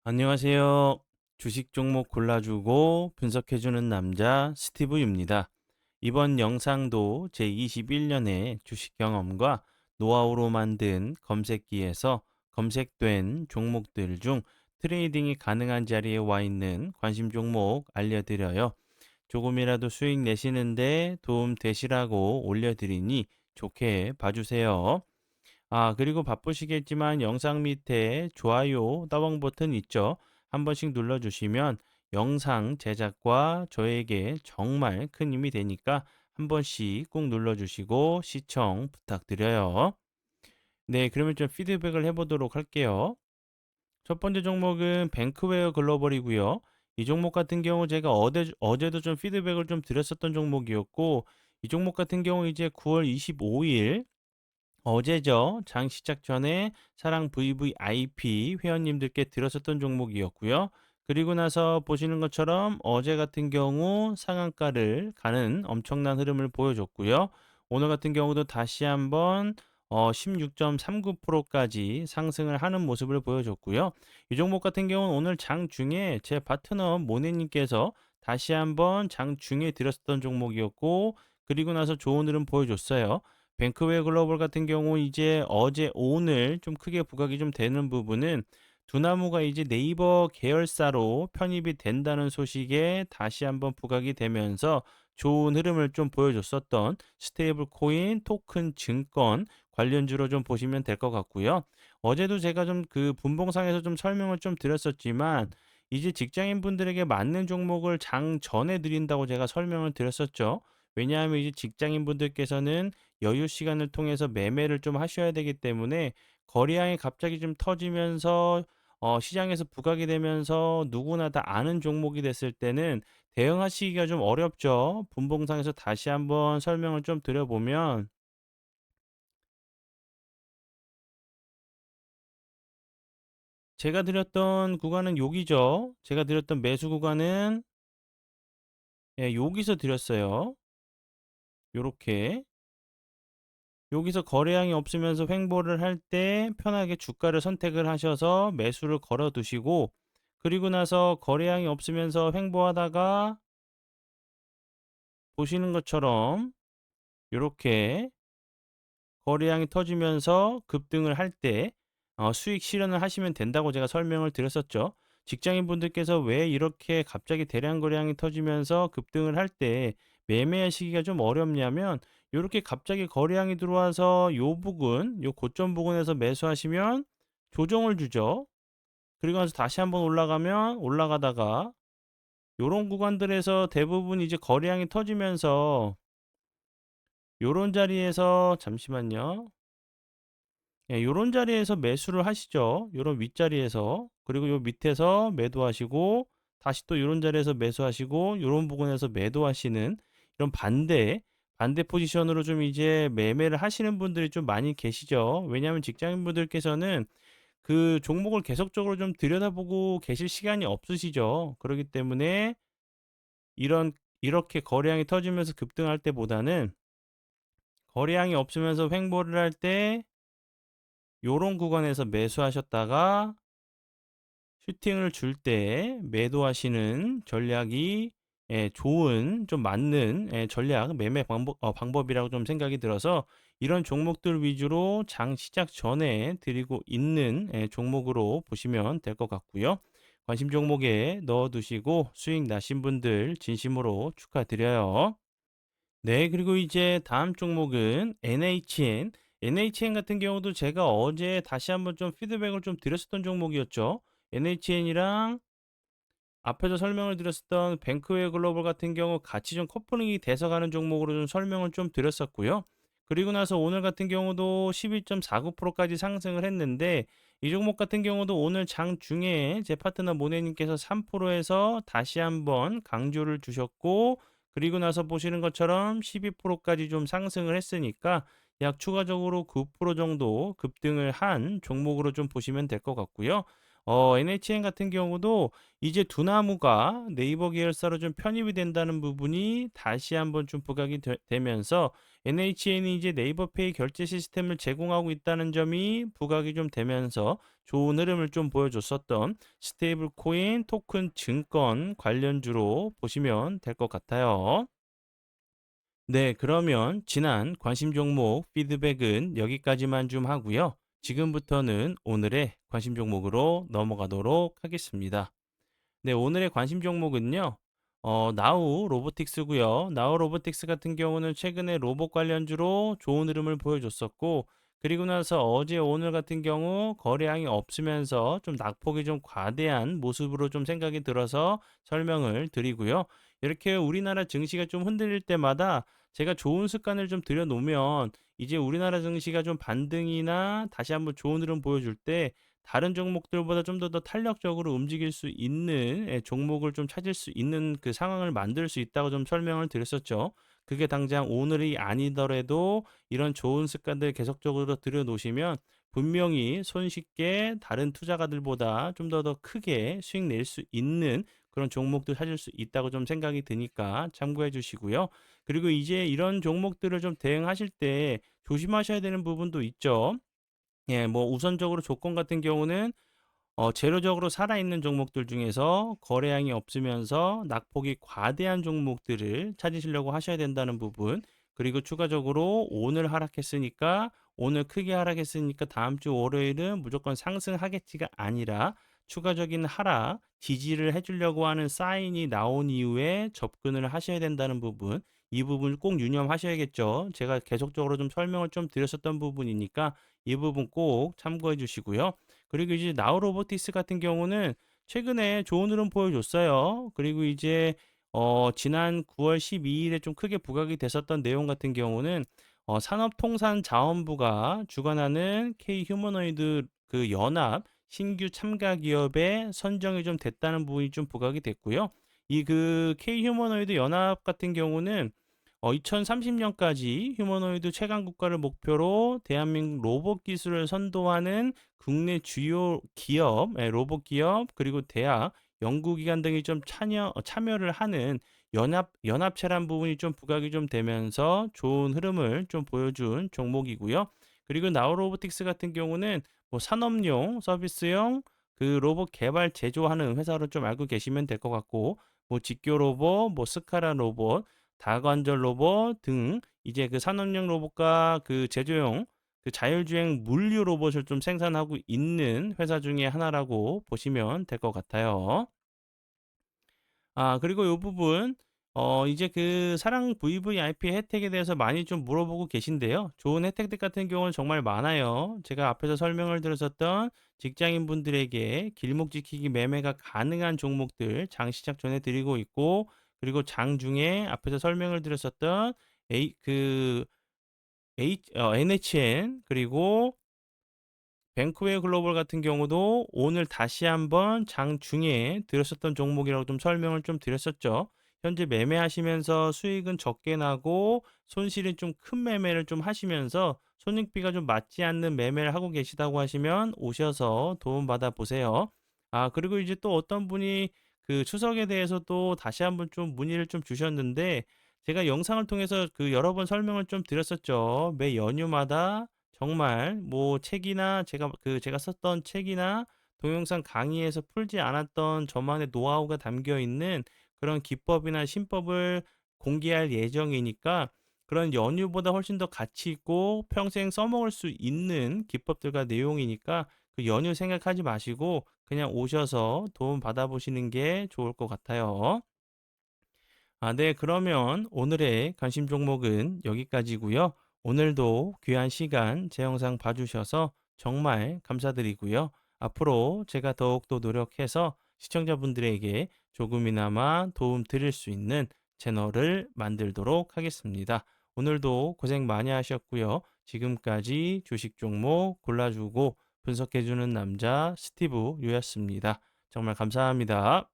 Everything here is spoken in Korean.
안녕하세요. 주식 종목 골라주고 분석해주는 남자 스티브입니다. 이번 영상도 제21년의 주식 경험과 노하우로 만든 검색기에서 검색된 종목들 중 트레이딩이 가능한 자리에 와 있는 관심 종목 알려드려요. 조금이라도 수익 내시는데 도움 되시라고 올려드리니 좋게 봐주세요. 그리고 바쁘시겠지만 영상 밑에 좋아요, 따봉 버튼 있죠? 한 번씩 눌러주시면 영상 제작과 저에게 정말 큰 힘이 되니까 한 번씩 꼭 눌러주시고 시청 부탁드려요. 네, 그러면 좀 피드백을 해보도록 할게요. 첫 번째 종목은 뱅크웨어 글로벌이고요. 이 종목 같은 경우 제가 어제도 좀 피드백을 좀 드렸었던 종목이었고, 이 종목 같은 경우 이제 9월 25일 어제죠. 장 시작 전에 사랑 VVIP 회원님들께 드렸었던 종목이었고요. 그리고 나서 보시는 것처럼 어제 같은 경우 상한가를 가는 엄청난 흐름을 보여줬고요. 오늘 같은 경우도 다시 한번 16.39%까지 상승을 하는 모습을 보여줬고요. 이 종목 같은 경우는 오늘 장 중에 제 파트너 모네님께서 다시 한번 장 중에 드렸었던 종목이었고, 그리고 나서 좋은 흐름 보여줬어요. 뱅크웨어 글로벌 같은 경우 이제 어제 오늘 좀 크게 부각이 좀 되는 부분은 두나무가 이제 네이버 계열사로 편입이 된다는 소식에 다시 한번 부각이 되면서 좋은 흐름을 좀 보여줬었던 스테이블 코인, 토큰, 증권 관련주로 좀 보시면 될 것 같고요. 어제도 제가 좀 그 분봉상에서 좀 설명을 좀 드렸었지만 이제 직장인 분들에게 맞는 종목을 장 전에 드린다고 제가 설명을 드렸었죠. 왜냐하면 이제 직장인 분들께서는 여유 시간을 통해서 매매를 좀 하셔야 되기 때문에 거래량이 갑자기 좀 터지면서 시장에서 부각이 되면서 누구나 다 아는 종목이 됐을 때는 대응하시기가 좀 어렵죠. 분봉상에서 다시 한번 설명을 좀 드려보면 제가 드렸던 구간은 여기죠. 제가 드렸던 매수 구간은 여기서 드렸어요. 요렇게. 여기서 거래량이 없으면서 횡보를 할 때 편하게 주가를 선택을 하셔서 매수를 걸어 두시고, 그리고 나서 거래량이 없으면서 횡보하다가 보시는 것처럼 이렇게 거래량이 터지면서 급등을 할 때 수익 실현을 하시면 된다고 제가 설명을 드렸었죠. 직장인 분들께서 왜 이렇게 갑자기 대량 거래량이 터지면서 급등을 할 때 매매하시기가 좀 어렵냐면, 이렇게 갑자기 거래량이 들어와서 요 부근, 요 고점 부근에서 매수하시면 조정을 주죠. 그리고 나서 다시 한번 올라가면 올라가다가 요런 구간들에서 대부분 이제 거래량이 터지면서 요런 자리에서 잠시만요. 요런 자리에서 매수를 하시죠. 요런 윗자리에서. 그리고 요 밑에서 매도하시고 다시 또 요런 자리에서 매수하시고 요런 부분에서 매도하시는 이런 반대 포지션으로 좀 이제 매매를 하시는 분들이 좀 많이 계시죠. 왜냐하면 직장인분들께서는 그 종목을 계속적으로 좀 들여다보고 계실 시간이 없으시죠. 그렇기 때문에 이런 이렇게 거래량이 터지면서 급등할 때보다는 거래량이 없으면서 횡보를 할 때 요런 구간에서 매수하셨다가 슈팅을 줄 때 매도하시는 전략이 좋은 좀 맞는 전략 매매 방법이라고 좀 생각이 들어서 이런 종목들 위주로 장 시작 전에 드리고 있는 종목으로 보시면 될 것 같고요. 관심 종목에 넣어 두시고 수익 나신 분들 진심으로 축하드려요. 네, 그리고 이제 다음 종목은 NHN. NHN 같은 경우도 제가 어제 다시 한번 좀 피드백을 좀 드렸었던 종목이었죠. NHN이랑 앞에서 설명을 드렸었던 뱅크웨어 글로벌 같은 경우 같이 좀 커플링이 돼서 가는 종목으로 좀 설명을 좀 드렸었고요. 그리고 나서 오늘 같은 경우도 12.49%까지 상승을 했는데 이 종목 같은 경우도 오늘 장 중에 제 파트너 모네님께서 3%에서 다시 한번 강조를 주셨고, 그리고 나서 보시는 것처럼 12%까지 좀 상승을 했으니까 약 추가적으로 9% 정도 급등을 한 종목으로 좀 보시면 될 것 같고요. NHN 같은 경우도 이제 두나무가 네이버 계열사로 좀 편입이 된다는 부분이 다시 한번 좀 부각이 되면서 NHN이 이제 네이버페이 결제 시스템을 제공하고 있다는 점이 부각이 좀 되면서 좋은 흐름을 좀 보여줬었던 스테이블 코인, 토큰, 증권 관련주로 보시면 될 것 같아요. 네, 그러면 지난 관심 종목 피드백은 여기까지만 좀 하고요. 지금부터는 오늘의 관심 종목으로 넘어가도록 하겠습니다. 네, 오늘의 관심 종목은요. 나우 로보틱스고요. 나우 로보틱스 같은 경우는 최근에 로봇 관련주로 좋은 흐름을 보여줬었고, 그리고 나서 어제 오늘 같은 경우 거래량이 없으면서 좀 낙폭이 좀 과대한 모습으로 좀 생각이 들어서 설명을 드리고요. 이렇게 우리나라 증시가 좀 흔들릴 때마다 제가 좋은 습관을 좀 들여놓으면 이제 우리나라 증시가 좀 반등이나 다시 한번 좋은 흐름 보여줄 때 다른 종목들보다 좀 더 탄력적으로 움직일 수 있는 종목을 좀 찾을 수 있는 그 상황을 만들 수 있다고 좀 설명을 드렸었죠. 그게 당장 오늘이 아니더라도 이런 좋은 습관들 계속적으로 들여 놓으시면 분명히 손쉽게 다른 투자가들보다 좀 더 크게 수익 낼 수 있는 그런 종목들 찾을 수 있다고 좀 생각이 드니까 참고해 주시고요. 그리고 이제 이런 종목들을 좀 대응하실 때 조심하셔야 되는 부분도 있죠. 예, 뭐 우선적으로 조건 같은 경우는 재료적으로 살아있는 종목들 중에서 거래량이 없으면서 낙폭이 과대한 종목들을 찾으시려고 하셔야 된다는 부분. 그리고 추가적으로 오늘 하락했으니까 오늘 크게 하락했으니까 다음 주 월요일은 무조건 상승하겠지가 아니라 추가적인 하락, 지지를 해주려고 하는 사인이 나온 이후에 접근을 하셔야 된다는 부분. 이 부분 꼭 유념하셔야겠죠. 제가 계속적으로 좀 설명을 좀 드렸었던 부분이니까 이 부분 꼭 참고해 주시고요. 그리고 이제 나우 로보틱스 같은 경우는 최근에 좋은 흐름 보여줬어요. 그리고 이제 지난 9월 12일에 좀 크게 부각이 됐었던 내용 같은 경우는 산업통상자원부가 주관하는 K 휴머노이드 그 연합 신규 참가 기업에 선정이 좀 됐다는 부분이 좀 부각이 됐고요. 이 그 K 휴머노이드 연합 같은 경우는 2030년까지 휴머노이드 최강 국가를 목표로 대한민국 로봇 기술을 선도하는 국내 주요 기업, 로봇 기업, 그리고 대학, 연구기관 등이 좀 참여를 하는 연합체란 부분이 좀 부각이 좀 되면서 좋은 흐름을 좀 보여준 종목이고요. 그리고 나우로보틱스 같은 경우는 뭐 산업용, 서비스용 그 로봇 개발 제조하는 회사로 좀 알고 계시면 될 것 같고, 뭐 직교 로봇, 뭐 스카라 로봇, 다관절 로봇 등 이제 그 산업용 로봇과 그 제조용 그 자율주행 물류 로봇을 좀 생산하고 있는 회사 중에 하나라고 보시면 될 것 같아요. 그리고 요 부분 이제 그 사랑 VVIP 혜택에 대해서 많이 좀 물어보고 계신데요. 좋은 혜택들 같은 경우는 정말 많아요. 제가 앞에서 설명을 드렸었던 직장인분들에게 길목 지키기 매매가 가능한 종목들 장 시작 전에 드리고 있고, 그리고 장 중에 앞에서 설명을 드렸었던 A 그 NHN 그리고 뱅크웨어 글로벌 같은 경우도 오늘 다시 한번 장중에 들었었던 종목이라고 좀 설명을 좀 드렸었죠. 현재 매매하시면서 수익은 적게 나고 손실이 좀 큰 매매를 좀 하시면서 손익비가 좀 맞지 않는 매매를 하고 계시다고 하시면 오셔서 도움 받아 보세요. 그리고 이제 또 어떤 분이 그 추석에 대해서 또 다시 한번 좀 문의를 좀 주셨는데, 제가 영상을 통해서 그 여러 번 설명을 좀 드렸었죠. 매 연휴마다 정말 뭐 책이나 제가 썼던 책이나 동영상 강의에서 풀지 않았던 저만의 노하우가 담겨 있는 그런 기법이나 신법을 공개할 예정이니까, 그런 연유보다 훨씬 더 가치 있고 평생 써먹을 수 있는 기법들과 내용이니까 그 연유 생각하지 마시고 그냥 오셔서 도움 받아보시는 게 좋을 것 같아요. 네. 그러면 오늘의 관심 종목은 여기까지고요. 오늘도 귀한 시간 제 영상 봐주셔서 정말 감사드리고요. 앞으로 제가 더욱더 노력해서 시청자분들에게 조금이나마 도움 드릴 수 있는 채널을 만들도록 하겠습니다. 오늘도 고생 많이 하셨고요. 지금까지 주식 종목 골라주고 분석해주는 남자 스티브 유였습니다. 정말 감사합니다.